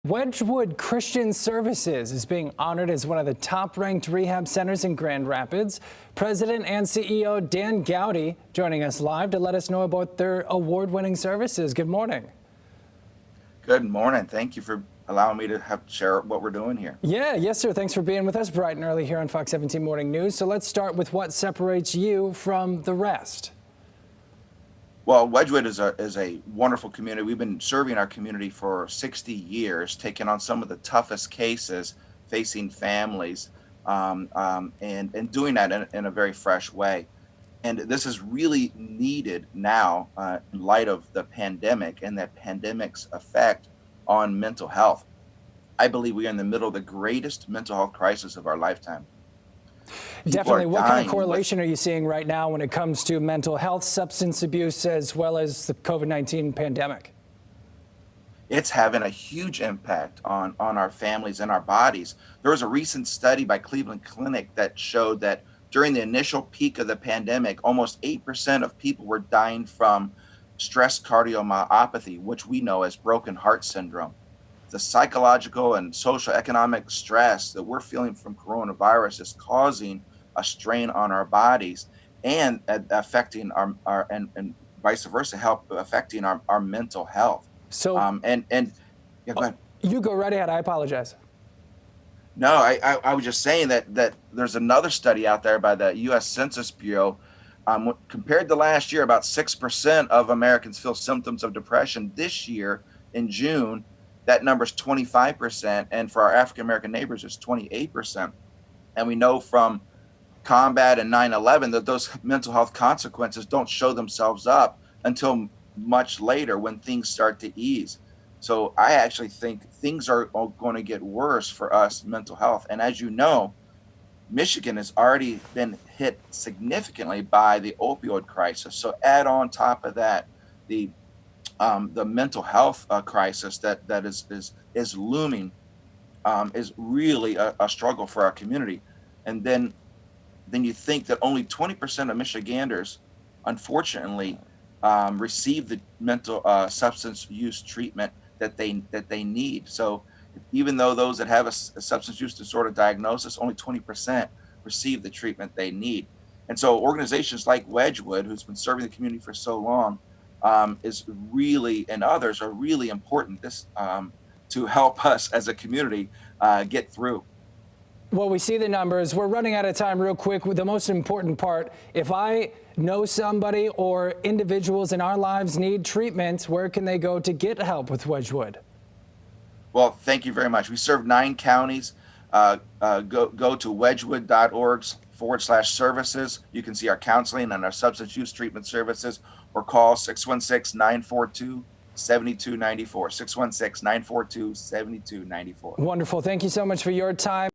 Wedgwood Christian Services is being honored as one of the top-ranked rehab centers in Grand Rapids. President and CEO Dan Gowdy joining us live to let us know about their award-winning services. Good morning. Good morning. Thank you for allowing me to share what we're doing here. Yes, sir. Thanks for being with us bright and early here on Fox 17 Morning News. So let's start with what separates you from the rest. Well, Wedgwood is a wonderful community. We've been serving our community for 60 years, taking on some of the toughest cases facing families, and doing that in a very fresh way. And this is really needed now in light of the pandemic and that pandemic's effect on mental health. I believe we are in the middle of the greatest mental health crisis of our lifetime. Definitely. What kind of correlation are you seeing right now when it comes to mental health, substance abuse, as well as the COVID-19 pandemic? It's having a huge impact on our families and our bodies. There was a recent study by Cleveland Clinic that showed that during the initial peak of the pandemic, almost 8% of people were dying from stress cardiomyopathy, which we know as broken heart syndrome. The psychological and social economic stress that we're feeling from coronavirus is causing a strain on our bodies and affecting our and vice versa, affecting our mental health. So, Yeah, go ahead. You go right ahead. I apologize. No, I was just saying that there's another study out there by the U.S. Census Bureau. Compared to last year, about 6% of Americans feel symptoms of depression. This year, in June, that number is 25%, and for our African American neighbors, it's 28%. And we know from combat and 9/11 that those mental health consequences don't show themselves up until much later when things start to ease. So I actually think things are going to get worse for us mental health. And as you know, Michigan has already been hit significantly by the opioid crisis. So add on top of that the mental health crisis that is looming, is really a struggle for our community. And then you think that only 20% of Michiganders, unfortunately, receive the mental substance use treatment that they need. So even though those that have a substance use disorder diagnosis, only 20% receive the treatment they need. And so organizations like Wedgwood, who's been serving the community for so long, is really, and others are really important to help us as a community get through. Well, we see the numbers. We're running out of time real quick. The most important part, if I know somebody or individuals in our lives need treatment, where can they go to get help with Wedgwood? Well, thank you very much. We serve 9 counties. Go to wedgwood.org/services. You can see our counseling and our substance use treatment services, or call 616-942-7294. 616-942-7294. Wonderful. Thank you so much for your time.